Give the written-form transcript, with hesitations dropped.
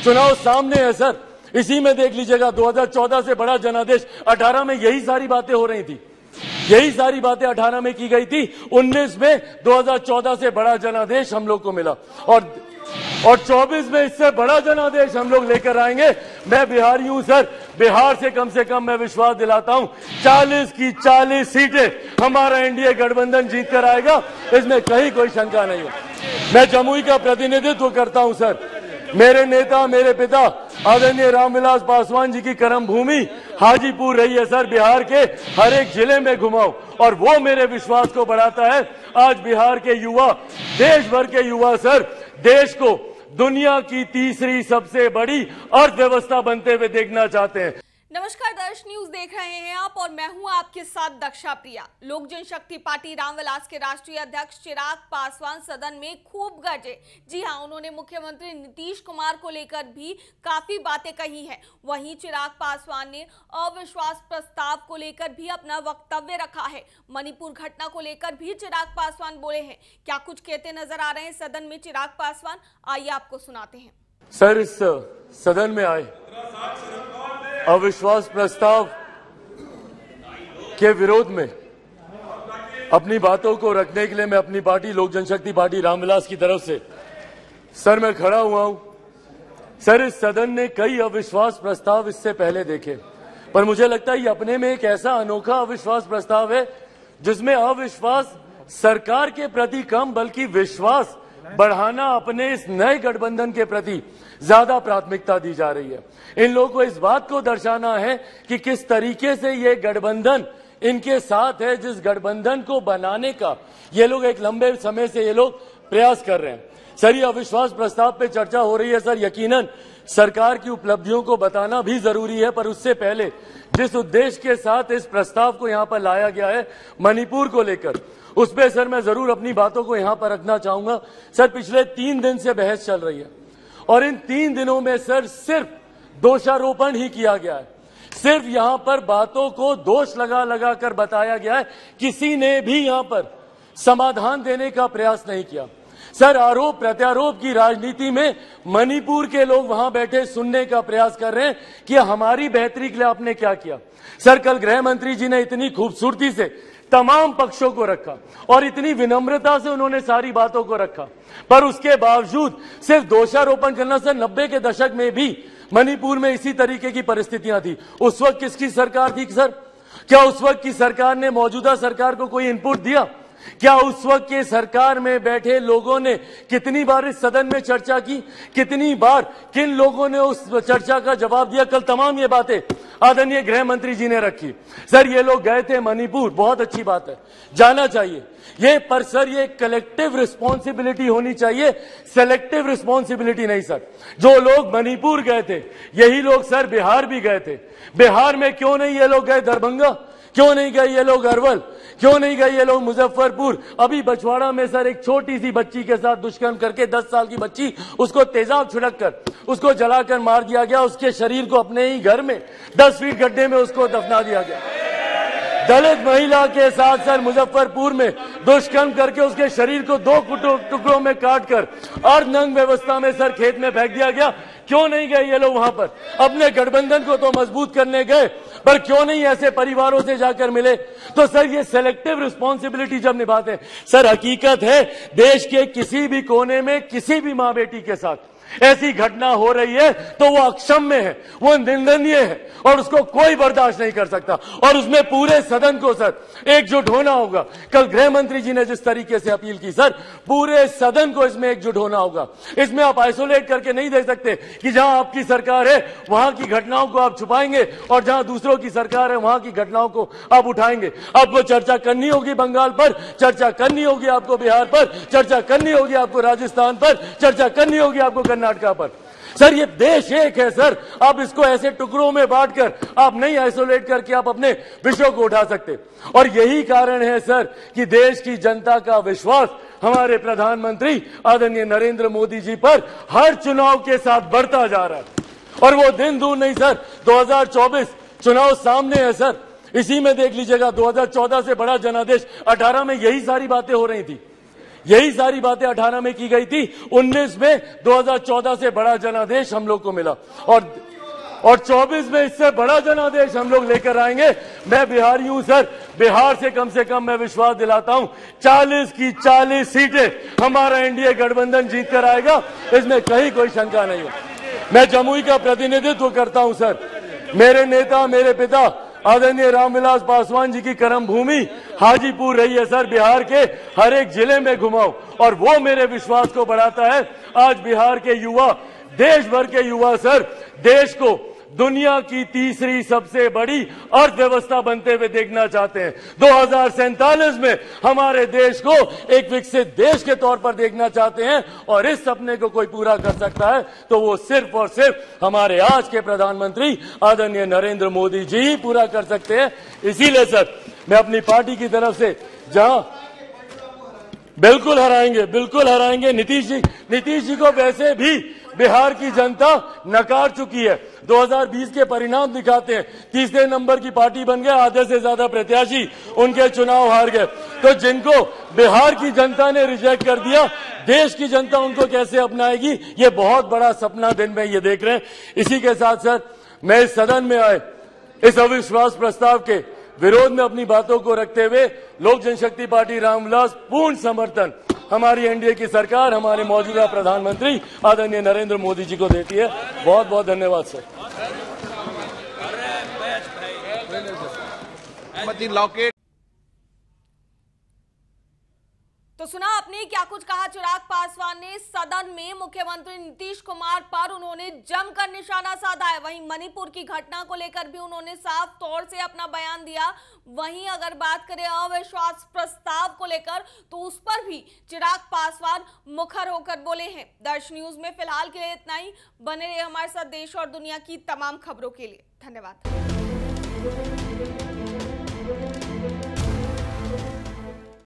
चुनाव सामने है सर, इसी में देख लीजिएगा। 2014 से बड़ा जनादेश 18 में यही सारी बातें हो रही थी, यही सारी बातें 18 में की गई थी। 19 में 2014 से बड़ा जनादेश हम लोग को मिला और 24 में इससे बड़ा जनादेश हम लोग लेकर आएंगे। मैं बिहारी हूं सर, बिहार से कम मैं विश्वास दिलाता हूं 40 की 40 सीटें हमारा एनडीए गठबंधन जीत कर आएगा, इसमें कहीं कोई शंका नहीं है। मैं जमुई का प्रतिनिधित्व करता हूं सर। मेरे नेता, मेरे पिता आदरणीय रामविलास पासवान जी की कर्म भूमि हाजीपुर रही है सर। बिहार के हर एक जिले में घुमाओ और वो मेरे विश्वास को बढ़ाता है। आज बिहार के युवा, देश भर के युवा सर, देश को दुनिया की तीसरी सबसे बड़ी अर्थव्यवस्था बनते हुए देखना चाहते हैं। नमस्कार, दर्श न्यूज देख रहे हैं आप और मैं हूं आपके साथ दक्षा प्रिया। लोक जनशक्ति पार्टी रामविलास के राष्ट्रीय अध्यक्ष चिराग पासवान सदन में खूब गरजे। जी हां, उन्होंने मुख्यमंत्री नीतीश कुमार को लेकर भी काफी बातें कही हैं। वहीं चिराग पासवान ने अविश्वास प्रस्ताव को लेकर भी अपना वक्तव्य रखा है। मणिपुर घटना को लेकर भी चिराग पासवान बोले हैं। क्या कुछ कहते नजर आ रहे हैं सदन में चिराग पासवान, आइए आपको सुनाते हैं। सर, इस सदन में आए अविश्वास प्रस्ताव के विरोध में अपनी बातों को रखने के लिए मैं अपनी पार्टी लोक जनशक्ति पार्टी रामविलास की तरफ से सर मैं खड़ा हुआ हूं। सर, इस सदन ने कई अविश्वास प्रस्ताव इससे पहले देखे, पर मुझे लगता है ये अपने में एक ऐसा अनोखा अविश्वास प्रस्ताव है जिसमें अविश्वास सरकार के प्रति कम बल्कि विश्वास बढ़ाना अपने इस नए गठबंधन के प्रति ज्यादा प्राथमिकता दी जा रही है। इन लोगों को इस बात को दर्शाना है कि किस तरीके से ये गठबंधन इनके साथ है, जिस गठबंधन को बनाने का ये लोग एक लंबे समय से ये लोग प्रयास कर रहे हैं। सर, ये अविश्वास प्रस्ताव पे चर्चा हो रही है सर। यकीनन सरकार की उपलब्धियों को बताना भी जरूरी है, पर उससे पहले जिस उद्देश्य के साथ इस प्रस्ताव को यहाँ पर लाया गया है मणिपुर को लेकर, उस पर सर मैं जरूर अपनी बातों को यहाँ पर रखना चाहूंगा। सर, पिछले 3 दिन से बहस चल रही है और इन 3 दिनों में सर सिर्फ दोषारोपण ही किया गया है। सिर्फ यहाँ पर बातों को दोष लगा कर बताया गया है, किसी ने भी यहाँ पर समाधान देने का प्रयास नहीं किया। सर, आरोप प्रत्यारोप की राजनीति में मणिपुर के लोग वहां बैठे सुनने का प्रयास कर रहे हैं कि हमारी बेहतरी के लिए आपने क्या किया। सर, कल गृह मंत्री जी ने इतनी खूबसूरती से तमाम पक्षों को रखा और इतनी विनम्रता से उन्होंने सारी बातों को रखा, पर उसके बावजूद सिर्फ दोषारोपण करना। सर, 90 के दशक में भी मणिपुर में इसी तरीके की परिस्थितियां थी। उस वक्त किसकी सरकार थी सर? क्या उस वक्त की सरकार ने मौजूदा सरकार को कोई इनपुट दिया? क्या उस वक्त के सरकार में बैठे लोगों ने कितनी बार इस सदन में चर्चा की? कितनी बार किन लोगों ने उस चर्चा का जवाब दिया? कल तमाम ये बातें आदरणीय गृह मंत्री जी ने रखी। सर, ये लोग गए थे मणिपुर, बहुत अच्छी बात है, जाना चाहिए ये, पर सर ये कलेक्टिव रिस्पॉन्सिबिलिटी होनी चाहिए, सेलेक्टिव रिस्पॉन्सिबिलिटी नहीं सर। जो लोग मणिपुर गए थे यही लोग सर बिहार भी गए थे। बिहार में क्यों नहीं ये लोग गए दरभंगा? क्यों नहीं गए ये लोग अरवल? क्यों नहीं गए ये लोग मुजफ्फरपुर? अभी बछवाड़ा में सर एक छोटी सी बच्ची के साथ दुष्कर्म करके 10 साल की बच्ची, उसको तेजाब छिड़क कर उसको जलाकर मार दिया गया। उसके शरीर को अपने ही घर में 10 फीट गड्ढे में उसको दफना दिया गया। दलित महिला के साथ सर मुजफ्फरपुर में दुष्कर्म करके उसके शरीर को 2 टुकड़ों में काटकर अर्धनग्न व्यवस्था में सर खेत में फेंक दिया गया। क्यों नहीं गए ये लोग वहां पर? अपने गठबंधन को तो मजबूत करने गए, पर क्यों नहीं ऐसे परिवारों से जाकर मिले? तो सर ये सेलेक्टिव रिस्पॉन्सिबिलिटी जब निभाते हैं, सर हकीकत है देश के किसी भी कोने में किसी भी मां बेटी के साथ ऐसी घटना हो रही है तो वो अक्षम्य है, वो निंदनीय है और उसको कोई बर्दाश्त नहीं कर सकता। और उसमें पूरे सदन को सर एकजुट होना होगा। कल गृह मंत्री जी ने जिस तरीके से अपील की सर, पूरे सदन को इसमें एकजुट होना होगा। इसमें आप आइसोलेट करके नहीं देख सकते कि जहां आपकी सरकार है वहां की घटनाओं को आप छुपाएंगे और जहां दूसरों की सरकार है वहां की घटनाओं को आप उठाएंगे। आपको चर्चा करनी होगी बंगाल पर, चर्चा करनी होगी आपको बिहार पर, चर्चा करनी होगी आपको राजस्थान पर, चर्चा करनी होगी आपको कर्नाटका पर। सर ये देश एक है सर, आप इसको ऐसे टुकड़ों में बांटकर आप नहीं आइसोलेट करके आप अपने विषयों को उठा सकते। और यही कारण है सर कि देश की जनता का विश्वास हमारे प्रधानमंत्री आदरणीय नरेंद्र मोदी जी पर हर चुनाव के साथ बढ़ता जा रहा है। और वो दिन दूर नहीं सर, 2024 चुनाव सामने है सर, इसी में देख लीजिएगा। 2014 से बड़ा जनादेश 18 में यही सारी बातें हो रही थी, यही सारी बातें 18 में की गई थी। 19 में 2014 से बड़ा जनादेश हम लोग को मिला और 24 में इससे बड़ा जनादेश हम लोग लेकर आएंगे। मैं बिहारी हूं सर, बिहार से कम मैं विश्वास दिलाता हूं 40 की 40 सीटें हमारा एनडीए गठबंधन जीत कर आएगा, इसमें कहीं कोई शंका नहीं है। मैं जमुई का प्रतिनिधित्व करता हूं सर। मेरे नेता, मेरे पिता आदरणीय रामविलास पासवान जी की कर्म भूमि हाजीपुर रही है सर। बिहार के हर एक जिले में घुमाऊं और वो मेरे विश्वास को बढ़ाता है। आज बिहार के युवा, देश भर के युवा सर, देश को दुनिया की तीसरी सबसे बड़ी अर्थव्यवस्था बनते हुए देखना चाहते हैं। 2047 में हमारे देश को एक विकसित देश के तौर पर देखना चाहते हैं और इस सपने को कोई पूरा कर सकता है तो वो सिर्फ और सिर्फ हमारे आज के प्रधानमंत्री आदरणीय नरेंद्र मोदी जी ही पूरा कर सकते हैं। इसीलिए सर मैं अपनी पार्टी की तरफ से जहां बिल्कुल हराएंगे नीतीश जी को वैसे भी बिहार की जनता नकार चुकी है। 2020 के परिणाम दिखाते हैं, तीसरे नंबर की पार्टी बन गए, आधे से ज्यादा प्रत्याशी उनके चुनाव हार गए। तो जिनको बिहार की जनता ने रिजेक्ट कर दिया, देश की जनता उनको कैसे अपनाएगी, ये बहुत बड़ा सपना दिन में ये देख रहे हैं। इसी के साथ सर मैं इस सदन में आए इस अविश्वास प्रस्ताव के विरोध में अपनी बातों को रखते हुए लोक जनशक्ति पार्टी रामविलास पूर्ण समर्थन हमारी एनडीए की सरकार, हमारे मौजूदा प्रधानमंत्री आदरणीय नरेंद्र मोदी जी को देती है। बहुत बहुत धन्यवाद सर। तो सुना आपने क्या कुछ कहा चिराग पासवान ने सदन में मुख्यमंत्री नीतीश कुमार पर उन्होंने जमकर निशाना साधा है। वहीं मणिपुर की घटना को लेकर भी उन्होंने साफ तौर से अपना बयान दिया। वहीं अगर बात करें अविश्वास प्रस्ताव को लेकर तो उस पर भी चिराग पासवान मुखर होकर बोले हैं। दर्श न्यूज में फिलहाल के लिए इतना ही। बने रहिए हमारे साथ देश और दुनिया की तमाम खबरों के लिए। धन्यवाद।